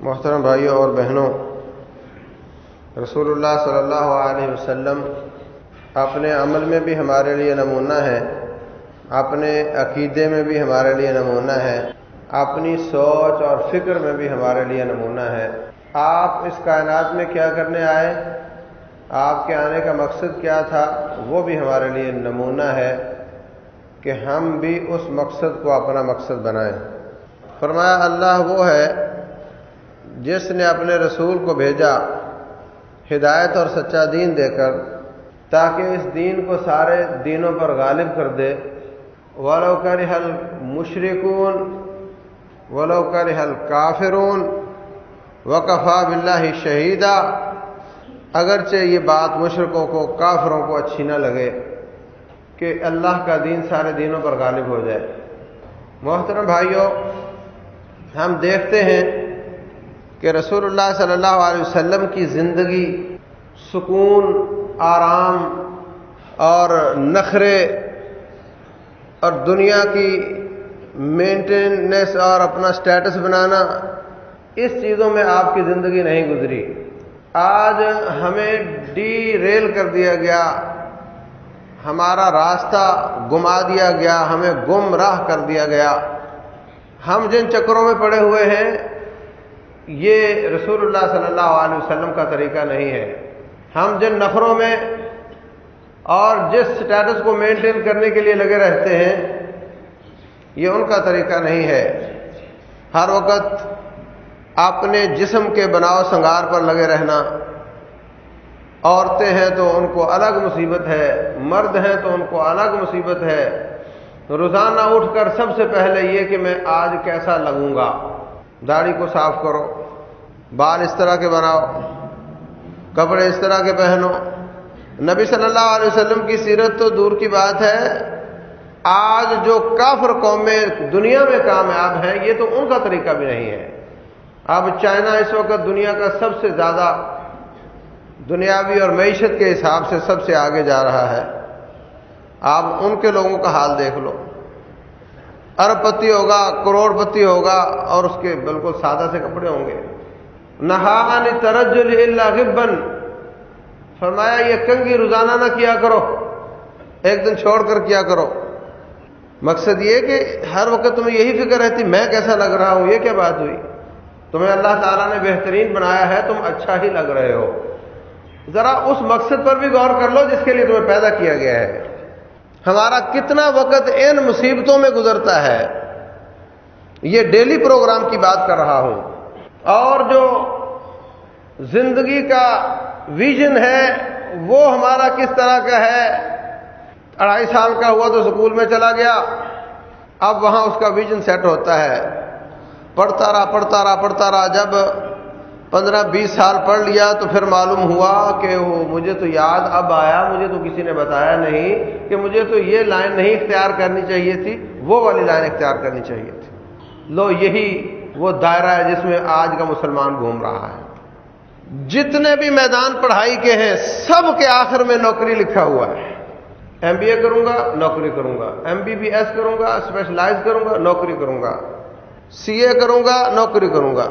محترم بھائیوں اور بہنوں، رسول اللہ صلی اللہ علیہ وسلم اپنے عمل میں بھی ہمارے لیے نمونہ ہے، اپنے عقیدے میں بھی ہمارے لیے نمونہ ہے، اپنی سوچ اور فکر میں بھی ہمارے لیے نمونہ ہے۔ آپ اس کائنات میں کیا کرنے آئے، آپ کے آنے کا مقصد کیا تھا، وہ بھی ہمارے لیے نمونہ ہے کہ ہم بھی اس مقصد کو اپنا مقصد بنائیں۔ فرمایا اللہ وہ ہے جس نے اپنے رسول کو بھیجا ہدایت اور سچا دین دے کر، تاکہ اس دین کو سارے دینوں پر غالب کر دے۔ وَلَوْ كَرِهَ الْمُشْرِكُونَ وَلَوْ كَرِهَ الْكَافِرُونَ وَكَفَى بِاللَّهِ شَهِيدًا، اگرچہ یہ بات مشرکوں کو، کافروں کو اچھی نہ لگے کہ اللہ کا دین سارے دینوں پر غالب ہو جائے۔ محترم بھائیوں، ہم دیکھتے ہیں کہ رسول اللہ صلی اللہ علیہ وسلم کی زندگی سکون، آرام اور نخرے اور دنیا کی مینٹیننس اور اپنا سٹیٹس بنانا، اس چیزوں میں آپ کی زندگی نہیں گزری۔ آج ہمیں ڈی ریل کر دیا گیا، ہمارا راستہ گما دیا گیا، ہمیں گمراہ کر دیا گیا۔ ہم جن چکروں میں پڑے ہوئے ہیں، یہ رسول اللہ صلی اللہ علیہ وسلم کا طریقہ نہیں ہے۔ ہم جن نخروں میں اور جس سٹیٹس کو مینٹین کرنے کے لیے لگے رہتے ہیں، یہ ان کا طریقہ نہیں ہے۔ ہر وقت اپنے جسم کے بناؤ سنگار پر لگے رہنا، عورتیں ہیں تو ان کو الگ مصیبت ہے، مرد ہیں تو ان کو الگ مصیبت ہے۔ روزانہ اٹھ کر سب سے پہلے یہ کہ میں آج کیسا لگوں گا، داڑھی کو صاف کرو، بال اس طرح کے بناؤ، کپڑے اس طرح کے پہنو۔ نبی صلی اللہ علیہ وسلم کی سیرت تو دور کی بات ہے، آج جو کافر قومیں دنیا میں کامیاب ہیں، یہ تو ان کا طریقہ بھی نہیں ہے۔ اب چائنا اس وقت دنیا کا سب سے زیادہ دنیاوی اور معیشت کے حساب سے سب سے آگے جا رہا ہے۔ آپ ان کے لوگوں کا حال دیکھ لو، ارب پتی ہوگا، کروڑ پتی ہوگا، اور اس کے بالکل سادہ سے کپڑے ہوں گے۔ نہا عن الترجل الا غبا، فرمایا یہ کنگھی روزانہ نہ کیا کرو، ایک دن چھوڑ کر کیا کرو۔ مقصد یہ کہ ہر وقت تمہیں یہی فکر رہتی میں کیسا لگ رہا ہوں، یہ کیا بات ہوئی؟ تمہیں اللہ تعالیٰ نے بہترین بنایا ہے، تم اچھا ہی لگ رہے ہو۔ ذرا اس مقصد پر بھی غور کر لو جس کے لیے تمہیں پیدا کیا گیا ہے۔ ہمارا کتنا وقت ان مصیبتوں میں گزرتا ہے، یہ ڈیلی پروگرام کی بات کر رہا ہوں۔ اور جو زندگی کا ویژن ہے وہ ہمارا کس طرح کا ہے، 2.5 سال کا ہوا تو سکول میں چلا گیا، اب وہاں اس کا ویژن سیٹ ہوتا ہے، پڑھتا رہا، جب 15-20 سال پڑھ لیا تو پھر معلوم ہوا کہ مجھے تو یاد اب آیا، مجھے تو کسی نے بتایا نہیں کہ مجھے تو یہ لائن نہیں اختیار کرنی چاہیے تھی، وہ والی لائن اختیار کرنی چاہیے تھی۔ لو یہی وہ دائرہ ہے جس میں آج کا مسلمان گھوم رہا ہے۔ جتنے بھی میدان پڑھائی کے ہیں سب کے آخر میں نوکری لکھا ہوا ہے۔ MBA کروں گا نوکری کروں گا، MBBS کروں گا، اسپیشلائز کروں گا نوکری کروں گا، CA کروں گا نوکری کروں گا،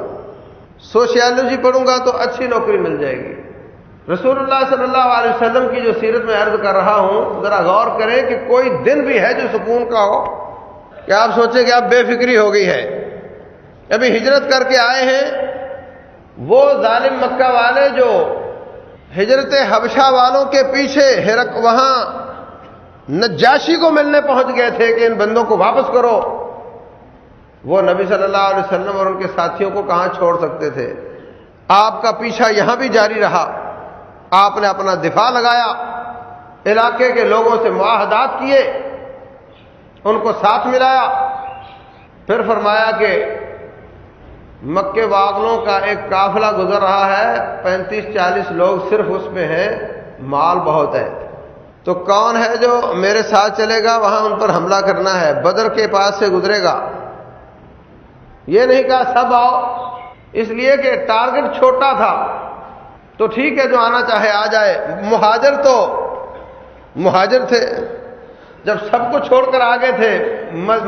سوشیالوجی پڑھوں گا تو اچھی نوکری مل جائے گی۔ رسول اللہ صلی اللہ علیہ وسلم کی جو سیرت میں عرض کر رہا ہوں، ذرا غور کریں کہ کوئی دن بھی ہے جو سکون کا ہو، کہ آپ سوچیں کہ اب بے فکری ہو گئی ہے۔ ابھی ہجرت کر کے آئے ہیں، وہ ظالم مکہ والے جو ہجرت حبشہ والوں کے پیچھے وہاں نجاشی کو ملنے پہنچ گئے تھے کہ ان بندوں کو واپس کرو، وہ نبی صلی اللہ علیہ وسلم اور ان کے ساتھیوں کو کہاں چھوڑ سکتے تھے؟ آپ کا پیچھا یہاں بھی جاری رہا، آپ نے اپنا دفاع لگایا، علاقے کے لوگوں سے معاہدات کیے، ان کو ساتھ ملایا، پھر فرمایا کہ مکے والوں کا ایک قافلہ گزر رہا ہے، 35-40 لوگ صرف اس میں ہیں، مال بہت ہے، تو کون ہے جو میرے ساتھ چلے گا؟ وہاں ان پر حملہ کرنا ہے، بدر کے پاس سے گزرے گا۔ یہ نہیں کہا سب آؤ، اس لیے کہ ٹارگٹ چھوٹا تھا، تو ٹھیک ہے جو آنا چاہے آ جائے۔ مہاجر تھے، جب سب کو چھوڑ کر آگے تھے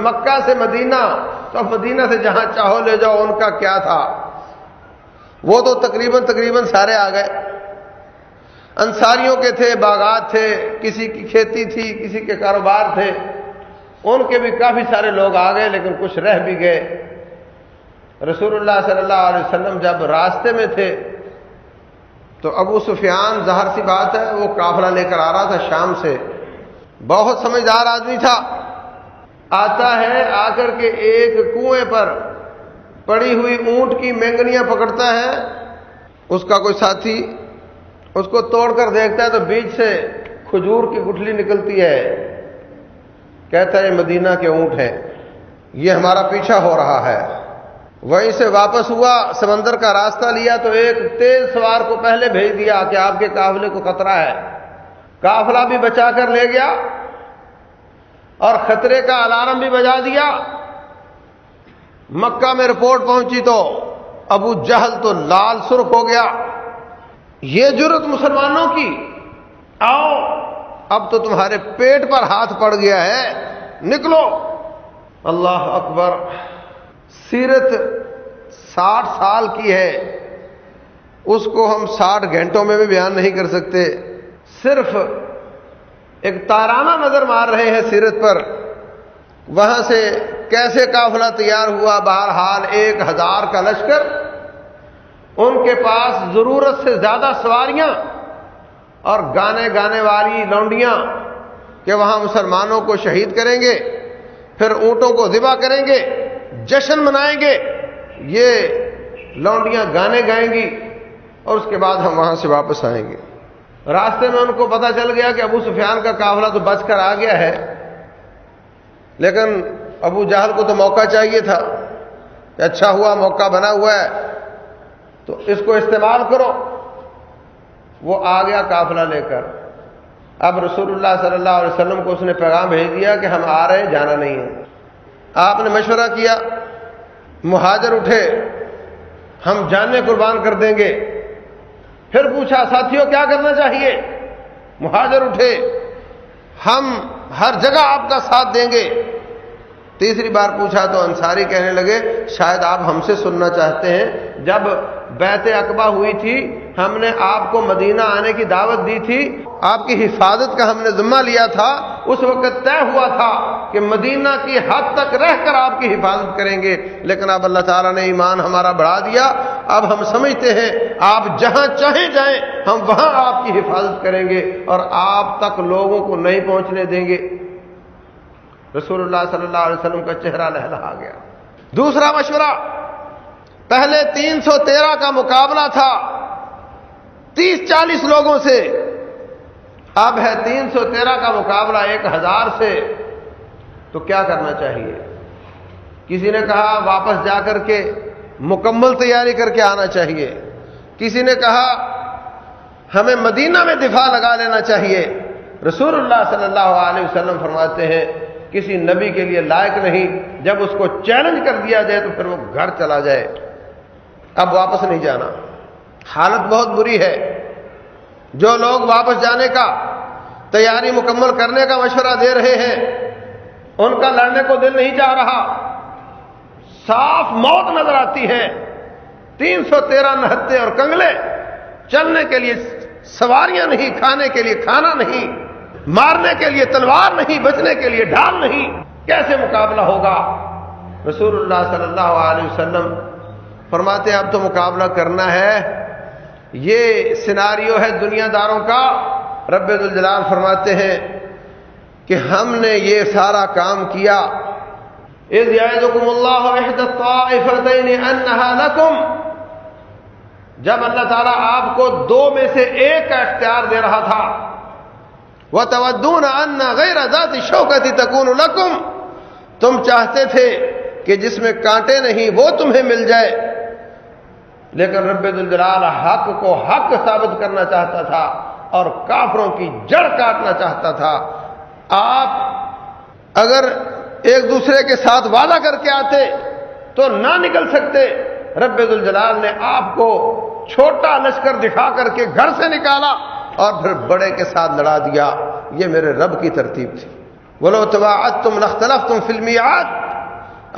مکہ سے مدینہ، تو مدینہ سے جہاں چاہو لے جاؤ، ان کا کیا تھا؟ وہ تو تقریباً سارے آ گئے۔ انصاریوں کے تھے، باغات تھے، کسی کی کھیتی تھی، کسی کے کاروبار تھے، ان کے بھی کافی سارے لوگ آ گئے، لیکن کچھ رہ بھی گئے۔ رسول اللہ صلی اللہ علیہ وسلم جب راستے میں تھے تو ابو سفیان، ظاہر سی بات ہے، وہ قافلہ لے کر آ رہا تھا شام سے، بہت سمجھدار آدمی تھا۔ آتا ہے، آ کر کے ایک کنویں پر پڑی ہوئی اونٹ کی مینگنیاں پکڑتا ہے، اس کا کوئی ساتھی اس کو توڑ کر دیکھتا ہے تو بیچ سے کھجور کی گٹھلی نکلتی ہے، کہتا ہے یہ مدینہ کے اونٹ ہیں، یہ ہمارا پیچھا ہو رہا ہے۔ وہیں سے واپس ہوا، سمندر کا راستہ لیا تو ایک تیز سوار کو پہلے بھیج دیا کہ آپ کے قافلے کو خطرہ ہے۔ قافلہ بھی بچا کر لے گیا اور خطرے کا الارم بھی بجا دیا۔ مکہ میں رپورٹ پہنچی تو ابو جہل تو لال سرخ ہو گیا، یہ جرأت مسلمانوں کی، آؤ اب تو تمہارے پیٹ پر ہاتھ پڑ گیا ہے، نکلو۔ اللہ اکبر۔ سیرت 60 سال کی ہے، اس کو ہم 60 گھنٹوں میں بھی بیان نہیں کر سکتے، صرف ایک تارانہ نظر مار رہے ہیں سیرت پر۔ وہاں سے کیسے قافلہ تیار ہوا، بہرحال 1000 کا لشکر، ان کے پاس ضرورت سے زیادہ سواریاں اور گانے والی لونڈیاں کہ وہاں مسلمانوں کو شہید کریں گے، پھر اونٹوں کو ذبح کریں گے، جشن منائیں گے، یہ لونڈیاں گانے گائیں گی اور اس کے بعد ہم وہاں سے واپس آئیں گے۔ راستے میں ان کو پتہ چل گیا کہ ابو سفیان کا قافلہ تو بچ کر آ گیا ہے، لیکن ابو جہل کو تو موقع چاہیے تھا کہ اچھا ہوا موقع بنا ہوا ہے تو اس کو استعمال کرو۔ وہ آ گیا قافلہ لے کر۔ اب رسول اللہ صلی اللہ علیہ وسلم کو اس نے پیغام بھیج دیا کہ ہم آ رہے ہیں، جانا نہیں ہے۔ آپ نے مشورہ کیا، مہاجر اٹھے، ہم جانیں قربان کر دیں گے۔ پھر پوچھا ساتھیوں کیا کرنا چاہیے؟ مہاجر اٹھے، ہم ہر جگہ آپ کا ساتھ دیں گے۔ تیسری بار پوچھا تو انصاری کہنے لگے شاید آپ ہم سے سننا چاہتے ہیں، جب بیعت عقبہ ہوئی تھی ہم نے آپ کو مدینہ آنے کی دعوت دی تھی، آپ کی حفاظت کا ہم نے ذمہ لیا تھا، اس وقت طے ہوا تھا کہ مدینہ کی حد تک رہ کر آپ کی حفاظت کریں گے، لیکن اب اللہ تعالیٰ نے ایمان ہمارا بڑھا دیا، اب ہم سمجھتے ہیں آپ جہاں چاہیں جائیں ہم وہاں آپ کی حفاظت کریں گے اور آپ تک لوگوں کو نہیں پہنچنے دیں گے۔ رسول اللہ صلی اللہ علیہ وسلم کا چہرہ لہلہا گیا۔ دوسرا مشورہ، پہلے 313 کا مقابلہ تھا 30-40 لوگوں سے، اب ہے 313 کا مقابلہ 1000 سے، تو کیا کرنا چاہیے؟ کسی نے کہا واپس جا کر کے مکمل تیاری کر کے آنا چاہیے، کسی نے کہا ہمیں مدینہ میں دفاع لگا لینا چاہیے۔ رسول اللہ صلی اللہ علیہ وسلم فرماتے ہیں کسی نبی کے لیے لائق نہیں، جب اس کو چیلنج کر دیا جائے تو پھر وہ گھر چلا جائے، اب واپس نہیں جانا۔ حالت بہت بری ہے، جو لوگ واپس جانے کا، تیاری مکمل کرنے کا مشورہ دے رہے ہیں ان کا لڑنے کو دل نہیں چاہ رہا، صاف موت نظر آتی ہے۔ 313 نہتے اور کنگلے، چلنے کے لیے سواریاں نہیں، کھانے کے لیے کھانا نہیں، مارنے کے لیے تلوار نہیں، بچنے کے لیے ڈھال نہیں، کیسے مقابلہ ہوگا؟ رسول اللہ صلی اللہ علیہ وسلم فرماتے ہیں اب تو مقابلہ کرنا ہے، یہ سیناریو ہے دنیا داروں کا۔ رب ذوالجلال فرماتے ہیں کہ ہم نے یہ سارا کام کیا، اذ یعدکم اللہ احدی الطائفتین انہا لکم، جب اللہ تعالیٰ آپ کو 2 میں سے ایک کا اختیار دے رہا تھا، وَتَوَدُّونَ أَنَّ غَيْرَ ذَاتِ الشَّوْكَةِ تَكُونُ لَكُمْ، تم چاہتے تھے کہ جس میں کانٹے نہیں وہ تمہیں مل جائے، لیکن رب ذوالجلال حق کو حق ثابت کرنا چاہتا تھا اور کافروں کی جڑ کاٹنا چاہتا تھا۔ آپ اگر ایک دوسرے کے ساتھ وعدہ کر کے آتے تو نہ نکل سکتے، رب ذوالجلال نے آپ کو چھوٹا لشکر دکھا کر کے گھر سے نکالا اور پھر بڑے کے ساتھ لڑا دیا۔ یہ میرے رب کی ترتیب تھی۔ وَلَوْ تَوَاعَدتُّمْ لَاخْتَلَفْتُمْ فِي الْمِيعَادِ،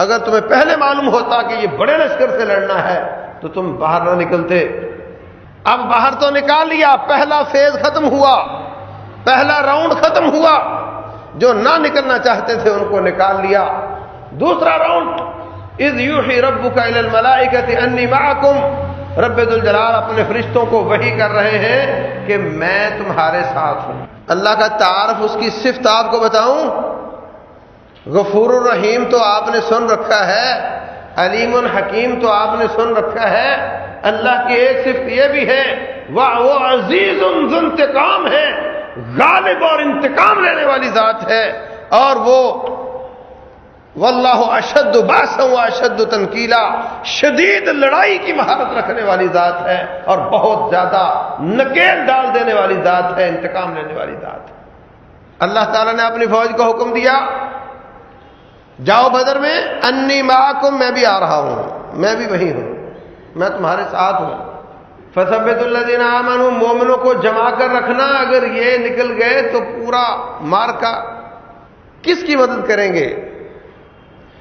اگر تمہیں پہلے معلوم ہوتا کہ یہ بڑے لشکر سے لڑنا ہے تو تم باہر نہ نکلتے۔ اب باہر تو نکال لیا، پہلا فیز ختم ہوا، پہلا راؤنڈ ختم ہوا، جو نہ نکلنا چاہتے تھے ان کو نکال لیا۔ دوسرا راؤنڈ، اذ یوحی ربک الی الملائکۃ انی معکم، رب ذوالجلال اپنے فرشتوں کو وحی کر رہے ہیں کہ میں تمہارے ساتھ ہوں۔ اللہ کا تعارف، اس کی صفت آپ کو بتاؤں؟ غفور الرحیم تو آپ نے سن رکھا ہے، علیم الحکیم تو آپ نے سن رکھا ہے۔ اللہ کی ایک صفت یہ بھی ہے، وہ عزیز ذو انتقام ہے، غالب اور انتقام لینے والی ذات ہے، اور وہ واللہ اشد باسا و اشد تنکیلا، شدید لڑائی کی مہارت رکھنے والی ذات ہے اور بہت زیادہ نکیل ڈال دینے والی ذات ہے، انتقام لینے والی ذات ہے۔ اللہ تعالیٰ نے اپنی فوج کو حکم دیا، جاؤ بدر میں، انی معکم، میں بھی آ رہا ہوں، میں بھی وہی ہوں، میں تمہارے ساتھ ہوں۔ فثبت الذین آمنوا، مومنوں کو جما کر رکھنا، اگر یہ نکل گئے تو پورا مارکا کس کی مدد کریں گے؟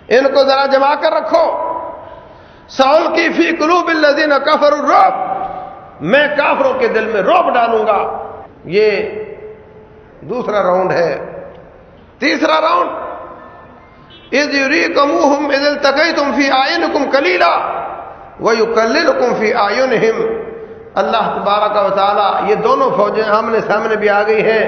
ان کو ذرا جما کر رکھو۔ سألقی فی قلوب الذین کفروا الرعب، میں کافروں کے دل میں رعب ڈالوں گا۔ یہ دوسرا راؤنڈ ہے۔ تیسرا راؤنڈ، اذ یریکموہم اذ التقیتم فی اعینکم قلیلا ویقللکم فی اعینہم۔ اللہ تبارک و تعالی، یہ دونوں فوجیں آمنے سامنے بھی آ گئی ہیں۔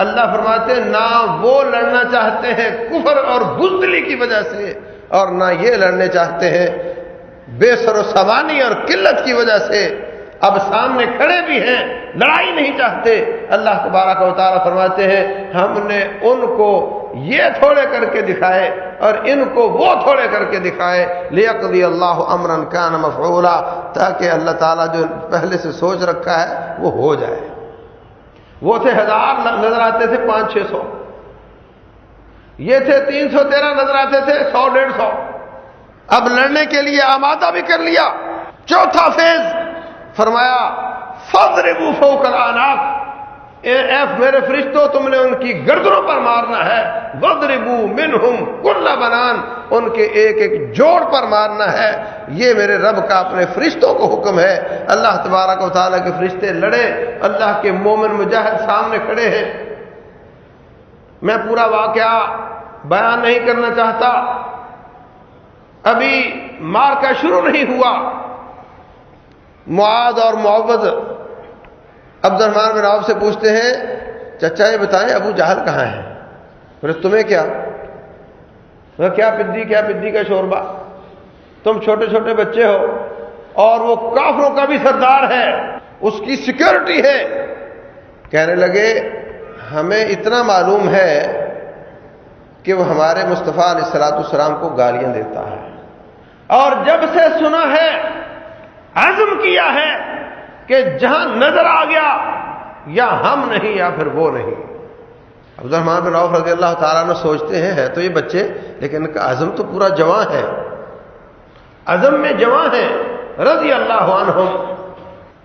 اللہ فرماتے ہیں نہ وہ لڑنا چاہتے ہیں کفر اور بزدلی کی وجہ سے، اور نہ یہ لڑنے چاہتے ہیں بے سر و سامانی اور قلت کی وجہ سے۔ اب سامنے کھڑے بھی ہیں، لڑائی نہیں چاہتے۔ اللہ تبارک و تعالی فرماتے ہیں ہم نے ان کو یہ تھوڑے کر کے دکھائے اور ان کو وہ تھوڑے کر کے دکھائے، لیقضی اللہ امرا کان مفعولا، تاکہ اللہ تعالیٰ جو پہلے سے سوچ رکھا ہے وہ ہو جائے۔ وہ تھے 1000 نظر آتے تھے، 500-600، یہ تھے 313 نظر آتے تھے، 100-150۔ اب لڑنے کے لیے آمادہ بھی کر لیا۔ چوتھا فیز فرمایا فاضربوا فوق الاعناق، اے میرے فرشتوں تم نے ان کی گردنوں پر مارنا ہے، واضربوا منہم کل بنان، ان کے ایک ایک جوڑ پر مارنا ہے۔ یہ میرے رب کا اپنے فرشتوں کو حکم ہے۔ اللہ تبارک و تعالیٰ کے فرشتے لڑے، اللہ کے مومن مجاہد سامنے کھڑے ہیں۔ میں پورا واقعہ بیان نہیں کرنا چاہتا، ابھی مارکا شروع نہیں ہوا۔ معاذ اور معوذ عبد الرحمن بن عوف سے پوچھتے ہیں چچا یہ بتائیں ابو جہل کہاں ہے؟ بولے تمہیں کیا؟ کیا پدی کا شوربہ، تم چھوٹے چھوٹے بچے ہو اور وہ کافروں کا بھی سردار ہے، اس کی سیکیورٹی ہے۔ کہنے لگے ہمیں اتنا معلوم ہے کہ وہ ہمارے مصطفیٰ علیہ الصلوۃ والسلام کو گالیاں دیتا ہے، اور جب سے سنا ہے عزم کیا ہے کہ جہاں نظر آ گیا یا ہم نہیں یا پھر وہ نہیں۔ عبد الرحمن بن عوف رضی اللہ تعالیٰ عنہ سوچتے ہیں تو یہ بچے، لیکن ان کا عزم تو پورا جواں ہے، عزم میں جواں ہے رضی اللہ عنہم۔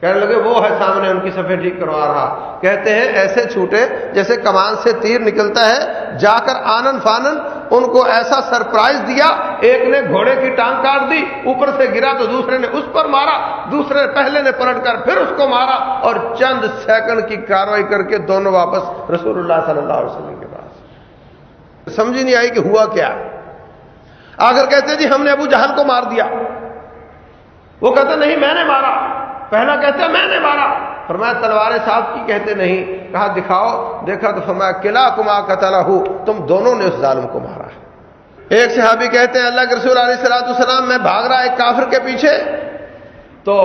کہنے لگے وہ ہے سامنے ان کی صفیں ٹھیک کروا رہا۔ کہتے ہیں ایسے چھوٹے جیسے کمان سے تیر نکلتا ہے، جا کر آنن فانن ان کو ایسا سرپرائز دیا، ایک نے گھوڑے کی ٹانگ کاٹ دی، اوپر سے گرا تو دوسرے نے اس پر مارا، دوسرے پہلے نے پلٹ کر پھر اس کو مارا، اور چند سیکنڈ کی کارروائی کر کے دونوں واپس رسول اللہ صلی اللہ علیہ وسلم کے پاس۔ سمجھ نہیں آئی کہ ہوا کیا۔ اگر کہتے جی ہم نے ابو جہل کو مار دیا، وہ کہتے نہیں میں نے مارا، پہلا کہتے میں نے مارا، فرمایا تلواریں صاحب کی، کہتے نہیں، کہا دکھاؤ، دیکھا تو فرمایا کلاکما قتلہ، تم دونوں نے اس ظالم کو مارا ہے۔ ایک صحابی کہتے ہیں اللہ کے رسول علیہ الصلوۃ والسلام میں بھاگ رہا ایک کافر کے پیچھے، تو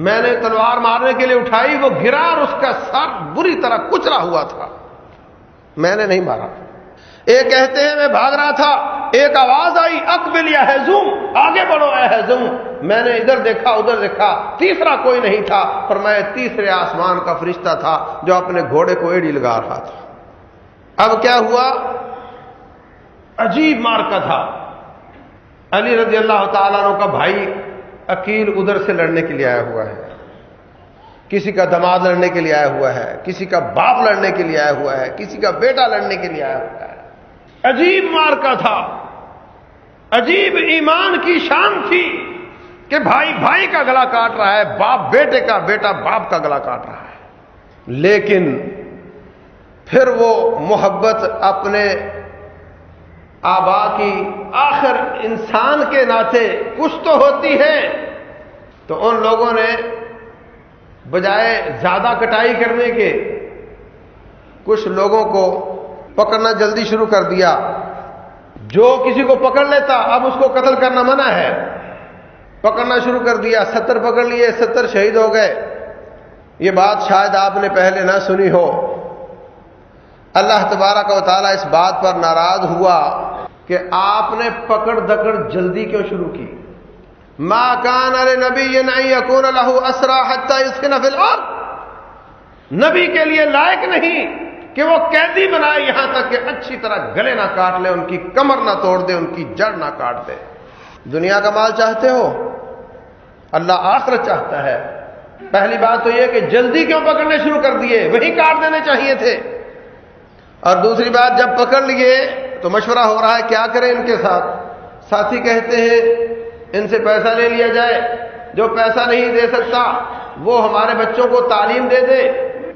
میں نے تلوار مارنے کے لیے اٹھائی، وہ گرا اور اس کا سر بری طرح کچلا ہوا تھا، میں نے نہیں مارا۔ ایک کہتے ہیں میں بھاگ رہا تھا، ایک آواز آئی اقبل یا ہیزم، آگے بڑھو اے ہیزم، میں نے ادھر دیکھا ادھر دیکھا، تیسرا کوئی نہیں تھا، فرمایا تیسرے آسمان کا فرشتہ تھا جو اپنے گھوڑے کو ایڑی لگا رہا تھا۔ اب کیا ہوا؟ عجیب مارکا تھا۔ علی رضی اللہ تعالیٰ عنہ کا بھائی عقیل ادھر سے لڑنے کے لیے آیا ہوا ہے، کسی کا داماد لڑنے کے لیے آیا ہوا ہے، کسی کا باپ لڑنے کے لیے آیا ہوا ہے، کسی کا بیٹا لڑنے کے لیے آیا ہوا ہے۔ عجیب مارکا تھا، عجیب ایمان کی شان تھی کہ بھائی بھائی کا گلا کاٹ رہا ہے، باپ بیٹے کا، بیٹا باپ کا گلا کاٹ رہا ہے، لیکن پھر وہ محبت اپنے آبا کی آخر انسان کے ناطے کچھ تو ہوتی ہے. تو ان لوگوں نے بجائے زیادہ کٹائی کرنے کے کچھ لوگوں کو پکڑنا جلدی شروع کر دیا. جو کسی کو پکڑ لیتا اب اس کو قتل کرنا منع ہے، پکڑنا شروع کر دیا. 70 پکڑ لیے، 70 شہید ہو گئے. یہ بات شاید آپ نے پہلے نہ سنی ہو. اللہ تبارک و تعالیٰ اس بات پر ناراض ہوا کہ آپ نے پکڑ دکڑ جلدی کیوں شروع کی. ما کان لنبی ان یکون لہ اسری حتی یثخن فی الارض، نبی کے لیے لائق نہیں کہ وہ قیدی بنائے یہاں تک کہ اچھی طرح گلے نہ کاٹ لے، ان کی کمر نہ توڑ دے، ان کی جڑ نہ کاٹ دے. دنیا کا مال چاہتے ہو، اللہ آخرت چاہتا ہے. پہلی بات تو یہ کہ جلدی کیوں پکڑنے شروع کر دیے، وہی کاٹ دینے چاہیے تھے. اور دوسری بات، جب پکڑ لیے تو مشورہ ہو رہا ہے کیا کریں ان کے ساتھ. ساتھی کہتے ہیں ان سے پیسہ لے لیا جائے، جو پیسہ نہیں دے سکتا وہ ہمارے بچوں کو تعلیم دے دے.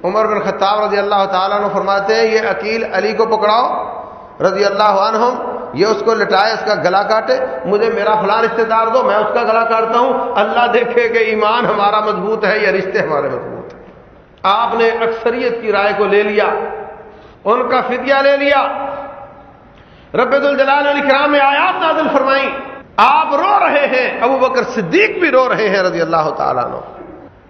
عمر بن خطاب رضی اللہ تعالیٰ عنہ فرماتے ہیں یہ عقیل علی کو پکڑاؤ رضی اللہ عنہم، یہ اس کو لٹائے، اس کا گلا کاٹے، مجھے میرا فلاں رشتہ دار دو، میں اس کا گلا کاٹتا ہوں. اللہ دیکھے کہ ایمان ہمارا مضبوط ہے یا رشتے ہمارے مضبوط ہیں. آپ نے اکثریت کی رائے کو لے لیا، ان کا فدیہ لے لیا. رب ذوالجلال والاکرام میں آیات نازل فرمائیں. آپ رو رہے ہیں، ابو بکر صدیق بھی رو رہے ہیں رضی اللہ تعالیٰ عنہ.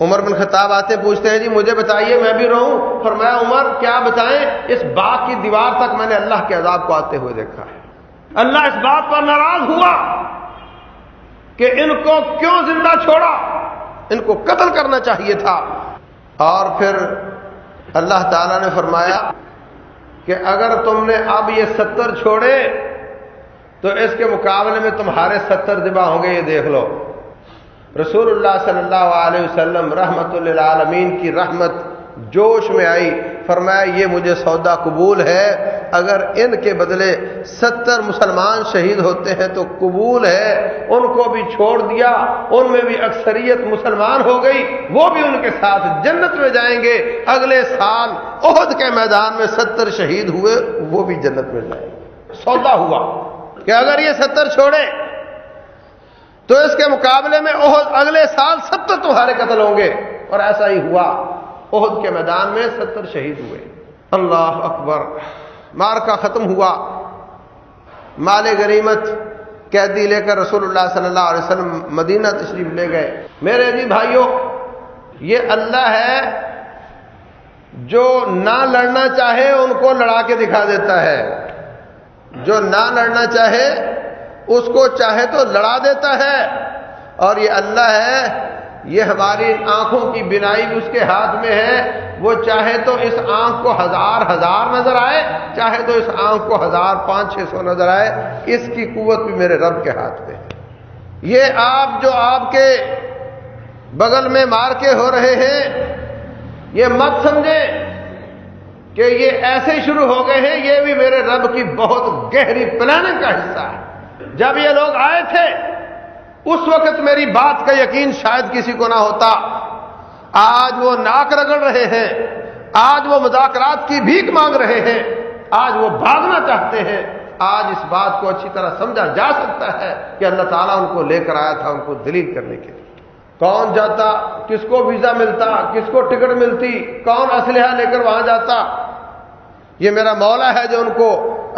عمر بن خطاب آتے پوچھتے ہیں جی مجھے بتائیے میں بھی رہوں. فرمایا عمر کیا بتائیں، اس باغ کی دیوار تک میں نے اللہ کے عذاب کو آتے ہوئے دیکھا ہے. اللہ اس بات پر ناراض ہوا کہ ان کو کیوں زندہ چھوڑا، ان کو قتل کرنا چاہیے تھا. اور پھر اللہ تعالیٰ نے فرمایا کہ اگر تم نے اب یہ 70 چھوڑے تو اس کے مقابلے میں تمہارے 70 ذبح ہوں گے، یہ دیکھ لو. رسول اللہ صلی اللہ علیہ وسلم رحمت للعالمین کی رحمت جوش میں آئی. فرمایا یہ مجھے سودا قبول ہے، اگر ان کے بدلے 70 مسلمان شہید ہوتے ہیں تو قبول ہے. ان کو بھی چھوڑ دیا، ان میں بھی اکثریت مسلمان ہو گئی، وہ بھی ان کے ساتھ جنت میں جائیں گے. اگلے سال احد کے میدان میں 70 شہید ہوئے، وہ بھی جنت میں جائیں گے. سودا ہوا کہ اگر یہ 70 چھوڑے تو اس کے مقابلے میں احد اگلے سال 70 تمہارے قتل ہوں گے. اور ایسا ہی ہوا، احد کے میدان میں 70 شہید ہوئے. اللہ اکبر. معرکہ ختم ہوا، مال غنیمت قیدی لے کر رسول اللہ صلی اللہ علیہ وسلم مدینہ تشریف لے گئے. میرے جی بھائیوں، یہ اللہ ہے جو نہ لڑنا چاہے ان کو لڑا کے دکھا دیتا ہے، جو نہ لڑنا چاہے اس کو چاہے تو لڑا دیتا ہے. اور یہ اللہ ہے، یہ ہماری آنکھوں کی بینائی بھی اس کے ہاتھ میں ہے. وہ چاہے تو اس آنکھ کو 1000 نظر آئے، چاہے تو اس آنکھ کو 1000 500 نظر آئے. اس کی قوت بھی میرے رب کے ہاتھ میں ہے. یہ آپ جو آپ کے بغل میں مار کے ہو رہے ہیں، یہ مت سمجھیں کہ یہ ایسے شروع ہو گئے ہیں، یہ بھی میرے رب کی بہت گہری پلاننگ کا حصہ ہے. جب یہ لوگ آئے تھے اس وقت میری بات کا یقین شاید کسی کو نہ ہوتا. آج وہ ناک رگڑ رہے ہیں، آج وہ مذاکرات کی بھیک مانگ رہے ہیں، آج وہ بھاگنا چاہتے ہیں. آج اس بات کو اچھی طرح سمجھا جا سکتا ہے کہ اللہ تعالیٰ ان کو لے کر آیا تھا ان کو دلیل کرنے کے لیے. کون جاتا، کس کو ویزا ملتا، کس کو ٹکٹ ملتی، کون اسلحہ لے کر وہاں جاتا. یہ میرا مولا ہے جو ان کو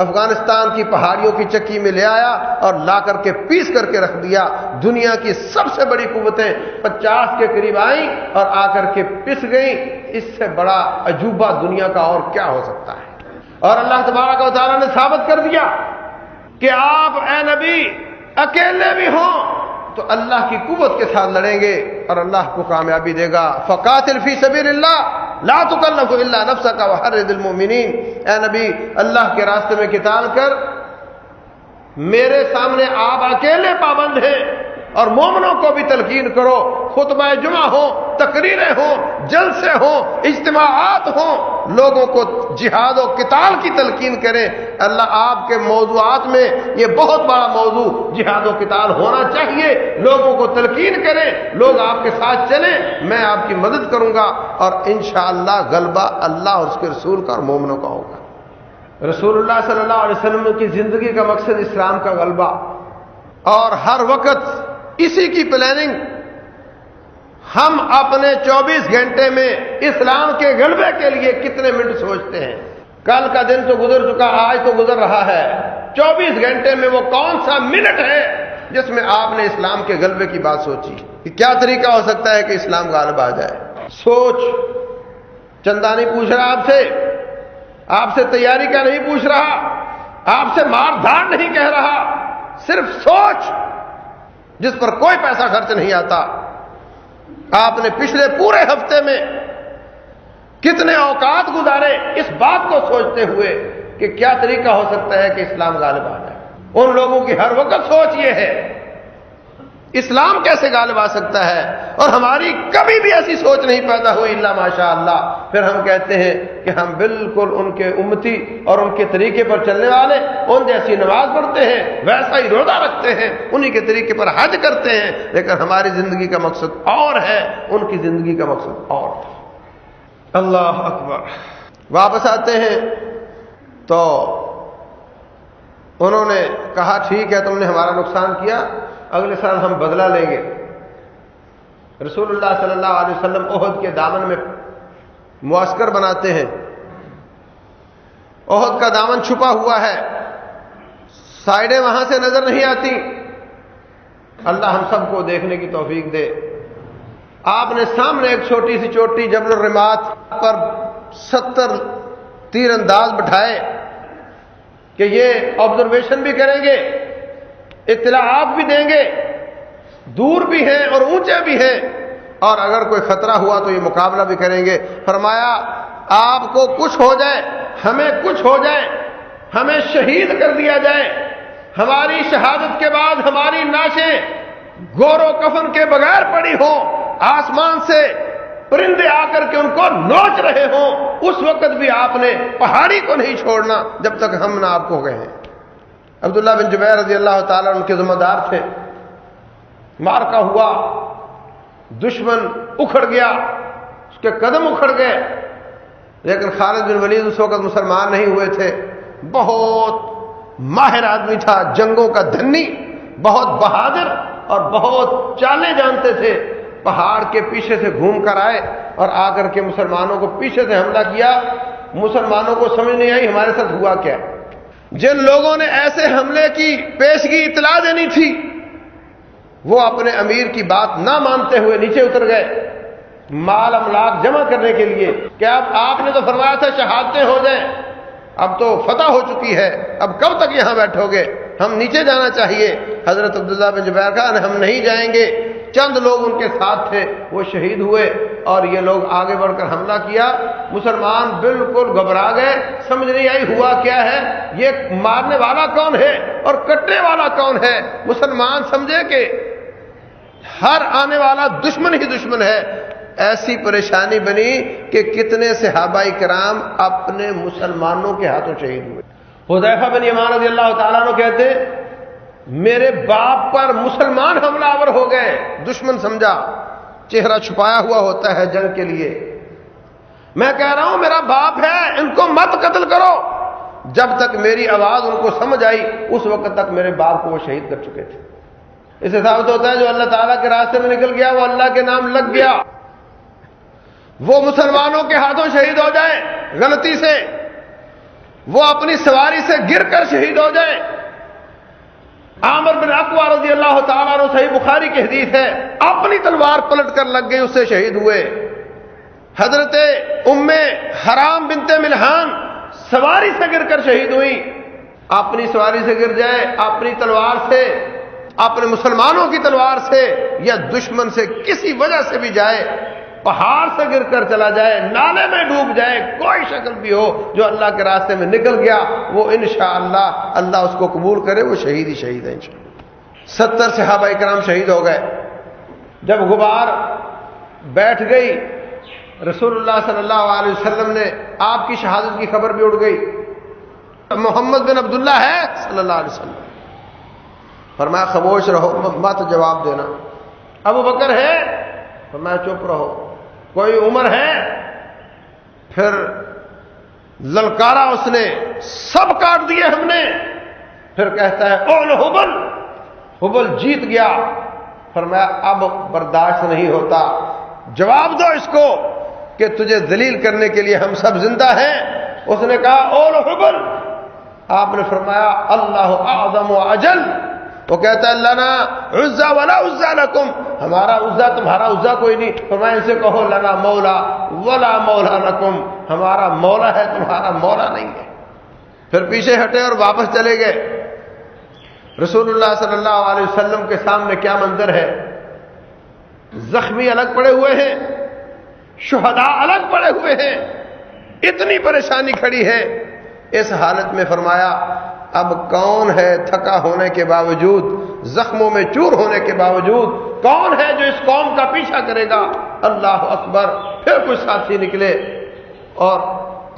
افغانستان کی پہاڑیوں کی چکی میں لے آیا اور لا کر کے پیس کر کے رکھ دیا. دنیا کی سب سے بڑی قوتیں 50 کے قریب آئیں اور آ کر کے پس گئیں. اس سے بڑا عجوبہ دنیا کا اور کیا ہو سکتا ہے. اور اللہ تبارک و تعالیٰ نے ثابت کر دیا کہ آپ اے نبی اکیلے بھی ہوں تو اللہ کی قوت کے ساتھ لڑیں گے اور اللہ کو کامیابی دے گا. فقاتل فی سبیل اللہ لا تکلف الا نفسک وحرض المؤمنین. اے نبی اللہ کے راستے میں قتال کر. میرے سامنے آپ اکیلے پابند ہیں اور مومنوں کو بھی تلقین کرو. خطبہ جمعہ ہو، تقریریں ہوں، جلسے ہوں، اجتماعات ہوں، لوگوں کو جہاد و قتال کی تلقین کریں۔ اللہ آپ کے موضوعات میں یہ بہت بڑا موضوع جہاد و قتال ہونا چاہیے، لوگوں کو تلقین کریں، لوگ آپ کے ساتھ چلیں، میں آپ کی مدد کروں گا اور انشاءاللہ غلبہ اللہ اور اس کے رسول کا اور مومنوں کا ہوگا۔ رسول اللہ صلی اللہ علیہ وسلم کی زندگی کا مقصد اسلام کا غلبہ، اور ہر وقت اسی کی پلاننگ ہم اپنے 24 گھنٹے میں اسلام کے غلبے کے لیے کتنے منٹ سوچتے ہیں؟ کل کا دن تو گزر چکا، آج تو گزر رہا ہے، 24 گھنٹے میں وہ کون سا منٹ ہے جس میں آپ نے اسلام کے غلبے کی بات سوچی کہ کیا طریقہ ہو سکتا ہے کہ اسلام غالب آ جائے؟ سوچ۔ چندہ نہیں پوچھ رہا آپ سے تیاری کا نہیں پوچھ رہا، آپ سے مار دھاڑ نہیں کہہ رہا، صرف سوچ جس پر کوئی پیسہ خرچ نہیں آتا۔ آپ نے پچھلے پورے ہفتے میں کتنے اوقات گزارے اس بات کو سوچتے ہوئے کہ کیا طریقہ ہو سکتا ہے کہ اسلام غالب آ جائے؟ ان لوگوں کی ہر وقت سوچ یہ ہے اسلام کیسے غالب آ سکتا ہے، اور ہماری کبھی بھی ایسی سوچ نہیں پیدا ہوئی الا ماشاء اللہ۔ پھر ہم کہتے ہیں کہ ہم بالکل ان کے امتی اور ان کے طریقے پر چلنے والے، ان جیسی نماز پڑھتے ہیں، ویسا ہی روزہ رکھتے ہیں، انہی کے طریقے پر حج کرتے ہیں، لیکن ہماری زندگی کا مقصد اور ہے، ان کی زندگی کا مقصد اور ہے۔ اللہ اکبر۔ واپس آتے ہیں تو انہوں نے کہا ٹھیک ہے تم نے ہمارا نقصان کیا، اگلے سال ہم بدلہ لیں گے۔ رسول اللہ صلی اللہ علیہ وسلم احد کے دامن میں معسکر بناتے ہیں، احد کا دامن چھپا ہوا ہے، سائیڈیں وہاں سے نظر نہیں آتی، اللہ ہم سب کو دیکھنے کی توفیق دے۔ آپ نے سامنے ایک چھوٹی سی چوٹی جبل الرمات پر 70 تیر انداز بٹھائے کہ یہ آبزرویشن بھی کریں گے، اطلاعات بھی دیں گے، دور بھی ہیں اور اونچے بھی ہیں، اور اگر کوئی خطرہ ہوا تو یہ مقابلہ بھی کریں گے۔ فرمایا آپ کو کچھ ہو جائے، ہمیں کچھ ہو جائے، ہمیں شہید کر دیا جائے، ہماری شہادت کے بعد ہماری نعشیں گور و کفن کے بغیر پڑی ہوں، آسمان سے پرندے آ کر کے ان کو نوچ رہے ہوں، اس وقت بھی آپ نے پہاڑی کو نہیں چھوڑنا جب تک ہم نہ آپ کو کہیں۔ عبداللہ بن جبیر رضی اللہ تعالیٰ ان کے ذمہ دار تھے۔ معرکہ ہوا، دشمن اکھڑ گیا، اس کے قدم اکھڑ گئے، لیکن خالد بن ولید اس وقت مسلمان نہیں ہوئے تھے، بہت ماہر آدمی تھا، جنگوں کا دھنی، بہت بہادر اور بہت چالیں جانتے تھے۔ پہاڑ کے پیچھے سے گھوم کر آئے اور آ کر کے مسلمانوں کو پیچھے سے حملہ کیا۔ مسلمانوں کو سمجھ نہیں آئی ہمارے ساتھ ہوا کیا۔ جن لوگوں نے ایسے حملے کی پیشگی اطلاع دینی تھی وہ اپنے امیر کی بات نہ مانتے ہوئے نیچے اتر گئے مال املاک جمع کرنے کے لیے کہ اب آپ نے تو فرمایا تھا شہادتیں ہو جائیں، اب تو فتح ہو چکی ہے، اب کب تک یہاں بیٹھو گے، ہم نیچے جانا چاہیے۔ حضرت عبداللہ بن جبیر کہا ہم نہیں جائیں گے۔ چند لوگ ان کے ساتھ تھے، وہ شہید ہوئے اور یہ لوگ آگے بڑھ کر حملہ کیا۔ مسلمان بالکل گھبرا گئے، سمجھ نہیں آئی ہوا کیا ہے، یہ مارنے والا کون ہے اور کٹنے والا کون ہے۔ مسلمان سمجھے کہ ہر آنے والا دشمن ہی دشمن ہے۔ ایسی پریشانی بنی کہ کتنے صحابہ کرام اپنے مسلمانوں کے ہاتھوں شہید ہوئے۔ حذیفہ بن یمان رضی اللہ تعالیٰ عنہ کہتے میرے باپ پر مسلمان حملہ آور ہو گئے، دشمن سمجھا، چہرہ چھپایا ہوا ہوتا ہے جنگ کے لیے۔ میں کہہ رہا ہوں میرا باپ ہے، ان کو مت قتل کرو۔ جب تک میری آواز ان کو سمجھ آئی اس وقت تک میرے باپ کو وہ شہید کر چکے تھے۔ اس سے ثابت ہوتا ہے جو اللہ تعالیٰ کے راستے میں نکل گیا وہ اللہ کے نام لگ گیا، وہ مسلمانوں کے ہاتھوں شہید ہو جائے غلطی سے، وہ اپنی سواری سے گر کر شہید ہو جائے۔ عامر بن اقوا رضی اللہ تعالیٰ عنہ صحیح بخاری کی حدیث ہے، اپنی تلوار پلٹ کر لگ گئی، اس سے شہید ہوئے۔ حضرت ام حرام بنت ملحان سواری سے گر کر شہید ہوئی۔ اپنی سواری سے گر جائے، اپنی تلوار سے، اپنے مسلمانوں کی تلوار سے یا دشمن سے کسی وجہ سے بھی جائے، پہاڑ سے گر کر چلا جائے، نالے میں ڈوب جائے، کوئی شکل بھی ہو، جو اللہ کے راستے میں نکل گیا وہ انشاءاللہ اللہ اس کو قبول کرے، وہ شہید ہی شہید ہے انشاءاللہ۔ 70 صحابہ کرام شہید ہو گئے۔ جب غبار بیٹھ گئی رسول اللہ صلی اللہ علیہ وسلم نے آپ کی شہادت کی خبر بھی اڑ گئی. محمد بن عبداللہ ہے صلی اللہ علیہ وسلم. فرمایا خاموش رہو مت جواب دینا. ابو بکر ہے فرمایا چپ رہو. کوئی عمر ہے. پھر للکارا اس نے, سب کاٹ دیے ہم نے. پھر کہتا ہے اول حبل, حبل جیت گیا. فرمایا اب برداشت نہیں ہوتا, جواب دو اس کو کہ تجھے ذلیل کرنے کے لیے ہم سب زندہ ہیں. اس نے کہا اول حبل. آپ نے فرمایا اللہ اعظم و اجل. وہ کہتا ہے لنا عزا ولا عزا لکم, ہمارا عزا تمہارا عزا کوئی نہیں. فرمایا ان سے کہو لنا مولا ولا مولا لکم, ہمارا مولا ہے تمہارا مولا نہیں ہے. پھر پیچھے ہٹے اور واپس چلے گئے. رسول اللہ صلی اللہ علیہ وسلم کے سامنے کیا منظر ہے. زخمی الگ پڑے ہوئے ہیں, شہداء الگ پڑے ہوئے ہیں, اتنی پریشانی کھڑی ہے. اس حالت میں فرمایا اب کون ہے تھکا ہونے کے باوجود, زخموں میں چور ہونے کے باوجود کون ہے جو اس قوم کا پیچھا کرے گا. اللہ اکبر. پھر کچھ ساتھی نکلے اور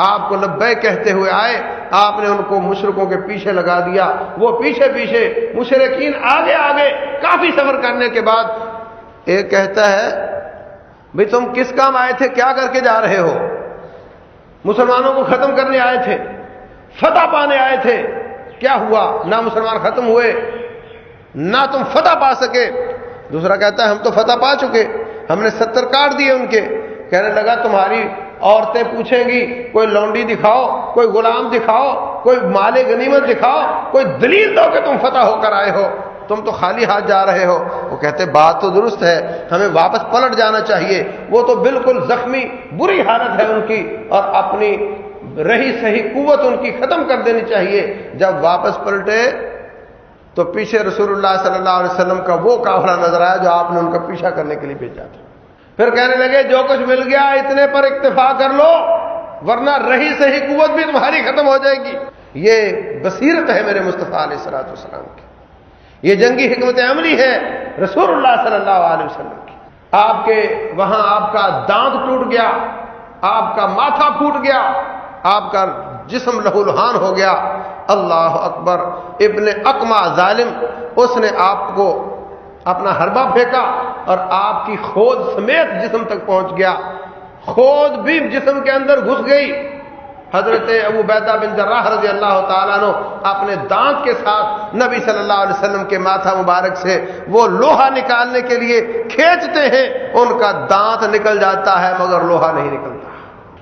آپ کو لبیک کہتے ہوئے آئے. آپ نے ان کو مشرکوں کے پیچھے لگا دیا. وہ پیچھے پیچھے, مشرکین آگے آگے. کافی سفر کرنے کے بعد ایک کہتا ہے بھئی تم کس کام آئے تھے, کیا کر کے جا رہے ہو؟ مسلمانوں کو ختم کرنے آئے تھے, فتح پانے آئے تھے. کیا ہوا؟ نہ مسلمان ختم ہوئے نہ تم فتح پا سکے. دوسرا کہتا ہے ہم تو فتح پا چکے, ہم نے 70 کاٹ دیے ان کے. کہنے لگا تمہاری عورتیں پوچھیں گی کوئی لونڈی دکھاؤ, کوئی غلام دکھاؤ, کوئی مال غنیمت دکھاؤ, کوئی دلیل دو کہ تم فتح ہو کر آئے ہو, تم تو خالی ہاتھ جا رہے ہو. وہ کہتے بات تو درست ہے, ہمیں واپس پلٹ جانا چاہیے. وہ تو بالکل زخمی, بری حالت ہے ان کی, اور اپنی رہی صحیح قوت ان کی ختم کر دینی چاہیے. جب واپس پلٹے تو پیچھے رسول اللہ صلی اللہ علیہ وسلم کا وہ قافلہ نظر آیا جو آپ نے ان کا پیچھا کرنے کے لیے بھیجا تھا. پھر کہنے لگے جو کچھ مل گیا اتنے پر اکتفا کر لو, ورنہ رہی صحیح قوت بھی تمہاری ختم ہو جائے گی. یہ بصیرت ہے میرے مصطفیٰ علیہ الصلوۃ والسلام کی, یہ جنگی حکمت عملی ہے رسول اللہ صلی اللہ علیہ وسلم کی. آپ کے وہاں آپ کا دانت ٹوٹ گیا, آپ کا ماتھا پھوٹ گیا, آپ کا جسم لہو لہان ہو گیا. اللہ اکبر. ابن اقمع ظالم, اس نے آپ کو اپنا حربہ پھینکا اور آپ کی خود سمیت جسم تک پہنچ گیا. خود بھی جسم کے اندر گھس گئی. حضرت ابو عبیدہ بن جراح رضی اللہ تعالیٰ عنہ اپنے دانت کے ساتھ نبی صلی اللہ علیہ وسلم کے ماتھا مبارک سے وہ لوہا نکالنے کے لیے کھینچتے ہیں, ان کا دانت نکل جاتا ہے مگر لوہا نہیں نکلتا.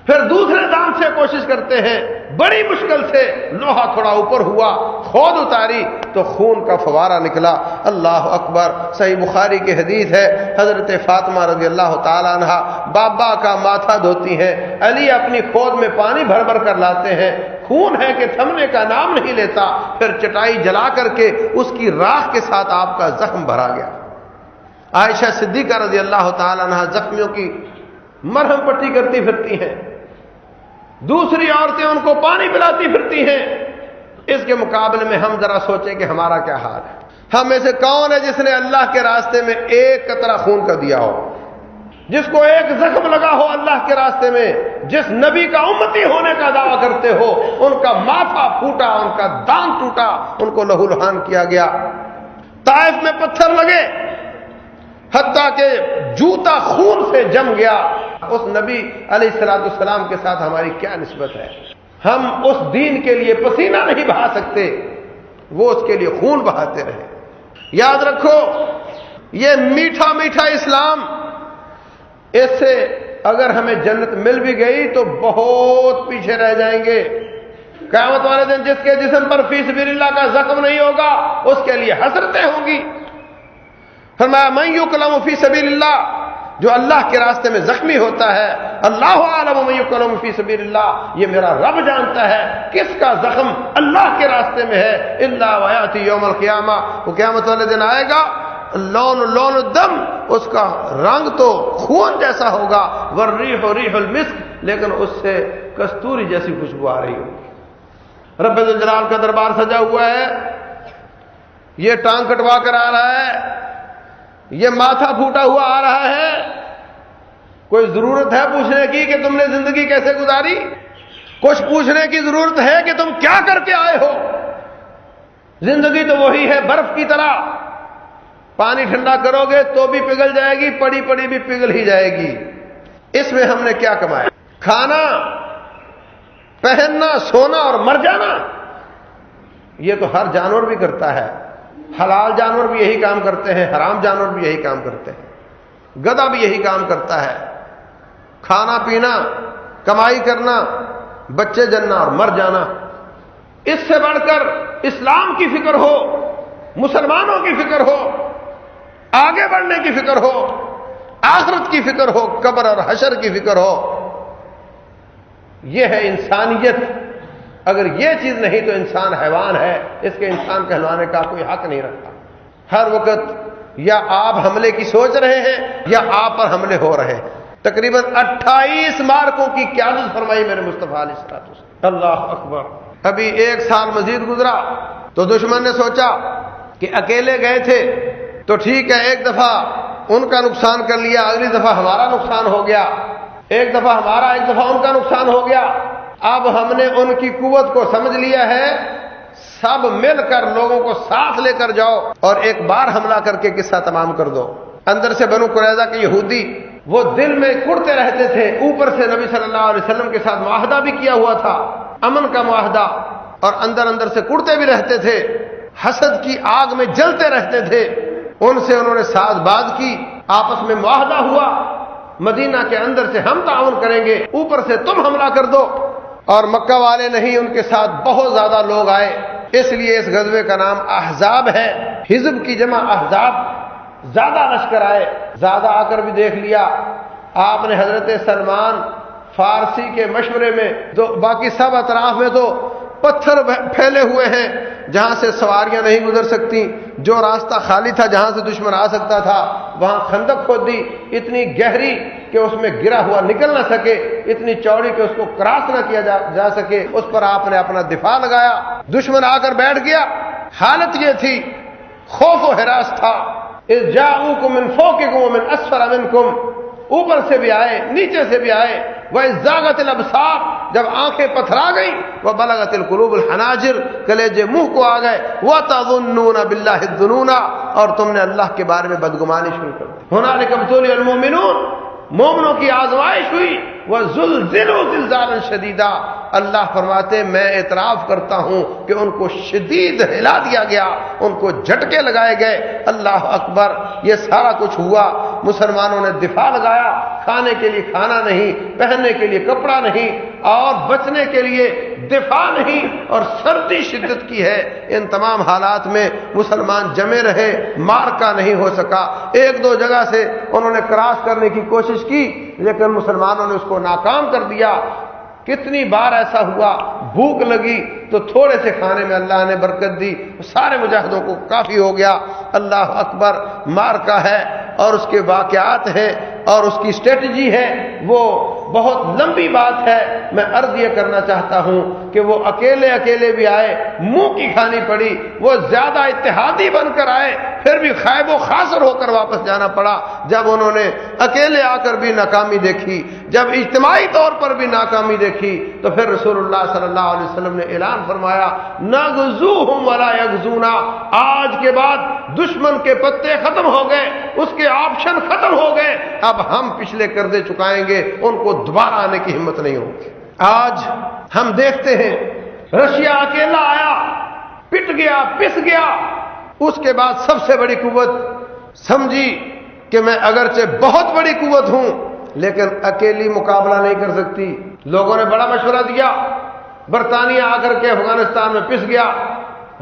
پھر دوسرے دانت سے کوشش کرتے ہیں, بڑی مشکل سے لوہا تھوڑا اوپر ہوا, خود اتاری تو خون کا فوارہ نکلا. اللہ اکبر. صحیح بخاری کی حدیث ہے, حضرت فاطمہ رضی اللہ تعالیٰ عنہ بابا کا ماتھا دھوتی ہیں, علی اپنی خود میں پانی بھر بھر کر لاتے ہیں, خون ہے کہ تھمنے کا نام نہیں لیتا. پھر چٹائی جلا کر کے اس کی راکھ کے ساتھ آپ کا زخم بھرا گیا. عائشہ صدیقہ رضی اللہ تعالیٰ عنہ زخمیوں کی مرہم پٹی کرتی پھرتی ہیں, دوسری عورتیں ان کو پانی پلاتی پھرتی ہیں. اس کے مقابلے میں ہم ذرا سوچیں کہ ہمارا کیا حال ہے. ہم میں سے کون ہے جس نے اللہ کے راستے میں ایک قطرہ خون کا دیا ہو, جس کو ایک زخم لگا ہو اللہ کے راستے میں, جس نبی کا امتی ہونے کا دعویٰ کرتے ہو, ان کا ماتھا پھوٹا, ان کا دانت ٹوٹا, ان کو لہو لہان کیا گیا. طائف میں پتھر لگے حتیٰ کہ جوتا خون سے جم گیا. اس نبی علیہ الصلوۃ والسلام کے ساتھ ہماری کیا نسبت ہے. ہم اس دین کے لیے پسینہ نہیں بہا سکتے, وہ اس کے لیے خون بہاتے رہے. یاد رکھو یہ میٹھا میٹھا اسلام, اس سے اگر ہمیں جنت مل بھی گئی تو بہت پیچھے رہ جائیں گے. قیامت والے دن جس کے جسم پر فی سبیل اللہ کا زخم نہیں ہوگا اس کے لیے حسرتیں ہوں گی. فرمایا من یقلم فی سبیل اللہ, جو اللہ کے راستے میں زخمی ہوتا ہے, اللہ عالم من یقلم فی سبیل اللہ, یہ میرا رب جانتا ہے کس کا زخم اللہ کے راستے میں ہے. الا ویاتی یوم القیامہ, وہ قیامت والے دن آئے گا, لون الدم, اس کا رنگ تو خون جیسا ہوگا, والریح ریح المسک, لیکن اس سے کستوری جیسی خوشبو آ رہی ہوگی. رب ذوالجلال کا دربار سجا ہوا ہے, یہ ٹانگ کٹوا کر آ رہا ہے, یہ ماتھا پھوٹا ہوا آ رہا ہے. کوئی ضرورت ہے پوچھنے کی کہ تم نے زندگی کیسے گزاری؟ کچھ پوچھنے کی ضرورت ہے کہ تم کیا کر کے آئے ہو؟ زندگی تو وہی ہے برف کی طرح، پانی ٹھنڈا کرو گے تو بھی پگھل جائے گی، پڑی پڑی بھی پگھل ہی جائے گی۔ اس میں ہم نے کیا کمایا؟ کھانا، پہننا، سونا اور مر جانا۔ یہ تو ہر جانور بھی کرتا ہے، حلال جانور بھی یہی کام کرتے ہیں، حرام جانور بھی یہی کام کرتے ہیں، گدھا بھی یہی کام کرتا ہے۔ کھانا پینا، کمائی کرنا، بچے جننا اور مر جانا۔ اس سے بڑھ کر اسلام کی فکر ہو، مسلمانوں کی فکر ہو، آگے بڑھنے کی فکر ہو، آخرت کی فکر ہو، قبر اور حشر کی فکر ہو۔ یہ ہے انسانیت۔ اگر یہ چیز نہیں تو انسان حیوان ہے، اس کے انسان کہلوانے کا کوئی حق نہیں رکھتا۔ ہر وقت یا آپ حملے کی سوچ رہے ہیں یا آپ پر حملے ہو رہے ہیں۔ تقریباً 28 مارکوں کی قیادت فرمائی میرے مصطفیٰ علیہ الصلوۃ والسلام۔ اللہ اکبر۔ ابھی 1 سال مزید گزرا تو دشمن نے سوچا کہ اکیلے گئے تھے تو ٹھیک ہے، ایک دفعہ ان کا نقصان کر لیا، اگلی دفعہ ہمارا نقصان ہو گیا، ایک دفعہ ہمارا، ایک دفعہ ان کا نقصان ہو گیا۔ اب ہم نے ان کی قوت کو سمجھ لیا ہے، سب مل کر لوگوں کو ساتھ لے کر جاؤ اور ایک بار حملہ کر کے قصہ تمام کر دو۔ اندر سے بنو قریظہ کے یہودی وہ دل میں کڑتے رہتے تھے، اوپر سے نبی صلی اللہ علیہ وسلم کے ساتھ معاہدہ بھی کیا ہوا تھا، امن کا معاہدہ، اور اندر اندر سے کڑتے بھی رہتے تھے، حسد کی آگ میں جلتے رہتے تھے۔ ان سے انہوں نے ساز باز کی، آپس میں معاہدہ ہوا، مدینہ کے اندر سے ہم تعاون کریں گے، اوپر سے تم حملہ کر دو۔ اور مکہ والے نہیں، ان کے ساتھ بہت زیادہ لوگ آئے، اس لیے اس غزوے کا نام احزاب ہے، حزب کی جمع احزاب۔ زیادہ لشکر آئے، زیادہ آ کر بھی دیکھ لیا آپ نے حضرت سلمان فارسی کے مشورے میں، تو باقی سب اطراف میں تو پتھر پھیلے ہوئے ہیں جہاں سے سواریاں نہیں گزر سکتی، جو راستہ خالی تھا جہاں سے دشمن آ سکتا تھا وہاں خندق کھود دی، اتنی گہری کہ اس میں گرا ہوا نکل نہ سکے، اتنی چوڑی کہ اس کو کراس نہ کیا جا سکے، اس پر آپ نے اپنا دفاع لگایا۔ دشمن آ کر بیٹھ گیا، حالت یہ تھی، خوف و ہراس تھا۔ اذ جاءوکم من فوقکم ومن اسفل منکم، اوپر سے بھی آئے، نیچے سے بھی آئے۔ وَإِذ زَاغَتِ الْأَبْصَارُ، جب آنکھیں پتھرا گئیں، وَبَلَغَتِ الْقُلُوبُ الْحَنَاجِرَ، کلیجے منہ کو آ گئے، وَتَظُنُّونَ بِاللَّهِ الظُّنُونَ، اور تم نے اللہ کے بارے میں بدگمانی شروع کر دی۔ هُنَالِكَ ابْتُلِيَ الْمُؤْمِنُونَ، مومنوں کی آزمائش ہوئی، وَزُلْزِلُوا زِلْزَالًا شَدِيدًا، اللہ فرماتے میں اعتراف کرتا ہوں کہ ان کو شدید ہلا دیا گیا، ان کو جھٹکے لگائے گئے۔ اللہ اکبر۔ یہ سارا کچھ ہوا، مسلمانوں نے دفاع لگایا، کھانے کے لیے کھانا نہیں، پہننے کے لیے کپڑا نہیں، اور بچنے کے لیے دفاع نہیں، اور سردی شدت کی ہے۔ ان تمام حالات میں مسلمان جمے رہے، مارکا نہیں ہو سکا۔ 1-2 جگہ سے انہوں نے کراس کرنے کی کوشش کی لیکن مسلمانوں نے اس کو ناکام کر دیا۔ کتنی بار ایسا ہوا، بھوک لگی تو تھوڑے سے کھانے میں اللہ نے برکت دی، سارے مجاہدوں کو کافی ہو گیا۔ اللہ اکبر۔ مارکا ہے اور اس کے واقعات ہیں اور اس کی اسٹریٹجی ہے، وہ بہت لمبی بات ہے۔ میں عرض یہ کرنا چاہتا ہوں کہ وہ اکیلے بھی آئے، منہ کی کھانی پڑی، وہ زیادہ اتحادی بن کر آئے، پھر بھی خائب و خاسر ہو کر واپس جانا پڑا۔ جب انہوں نے اکیلے آ کر بھی ناکامی دیکھی، جب اجتماعی طور پر بھی ناکامی دیکھی، تو پھر رسول اللہ صلی اللہ علیہ وسلم نے اعلان فرمایا، نغزوہم ولا یغزونا، آج کے بعد دشمن کے پتے ختم ہو گئے، اس کے آپشن ختم ہو گئے، اب ہم پچھلے قرضے چکائیں گے، ان کو دوبارہ آنے کی ہمت نہیں ہوگی۔ آج ہم دیکھتے ہیں رشیا اکیلا آیا، پٹ گیا، پس گیا، اس کے بعد سب سے بڑی قوت سمجھی کہ میں اگرچہ بہت بڑی قوت ہوں لیکن اکیلی مقابلہ نہیں کر سکتی۔ لوگوں نے بڑا مشورہ دیا، برطانیہ آ کر کے افغانستان میں پس گیا،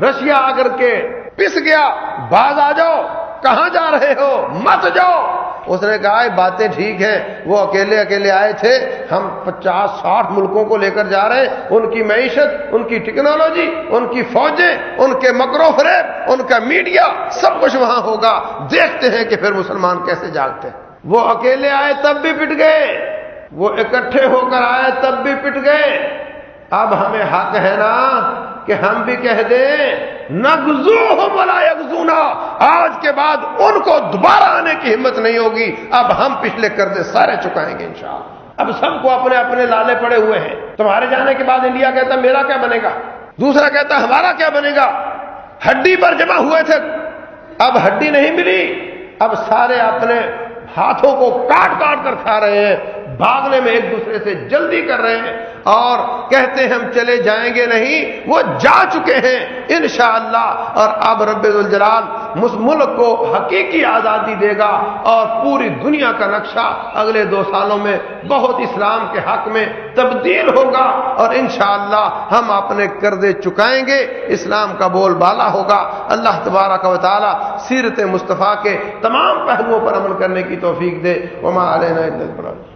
رشیا آ کر کے پس گیا، باز آ جاؤ، کہاں جا رہے ہو، مت جاؤ۔ اس نے کہا یہ باتیں ٹھیک ہیں، وہ اکیلے آئے تھے، ہم 50-60 ملکوں کو لے کر جا رہے ہیں، ان کی معیشت، ان کی ٹیکنالوجی، ان کی فوجیں، ان کے مکر و فریب، ان کا میڈیا، سب کچھ وہاں ہوگا، دیکھتے ہیں کہ پھر مسلمان کیسے جاگتے ہیں۔ وہ اکیلے آئے تب بھی پٹ گئے، وہ اکٹھے ہو کر آئے تب بھی پٹ گئے۔ اب ہمیں حق ہے نا کہ ہم بھی کہہ دیں نغزوہم ولا یغزونا، آج کے بعد ان کو دوبارہ آنے کی ہمت نہیں ہوگی، اب ہم پچھلے قرضے سارے چکائیں گے انشاءاللہ۔ اب سب کو اپنے اپنے لالے پڑے ہوئے ہیں. تمہارے جانے کے بعد انڈیا کہتا میرا کیا بنے گا, دوسرا کہتا ہمارا کیا بنے گا. ہڈی پر جمع ہوئے تھے, اب ہڈی نہیں ملی, اب سارے اپنے ہاتھوں کو کاٹ کاٹ کر کھا رہے ہیں, بھاگنے میں ایک دوسرے سے جلدی کر رہے ہیں اور کہتے ہیں ہم چلے جائیں گے نہیں, وہ جا چکے ہیں انشاءاللہ. اور اب رب ذوالجلال ملک کو حقیقی آزادی دے گا اور پوری دنیا کا نقشہ اگلے 2 سالوں میں بہت اسلام کے حق میں تبدیل ہوگا اور انشاءاللہ ہم اپنے قرضے چکائیں گے, اسلام کا بول بالا ہوگا. اللہ تبارک و تعالی سیرت مصطفیٰ کے تمام پہلوؤں پر عمل کرنے کی توفیق دے. وما علینا الا البلاغ.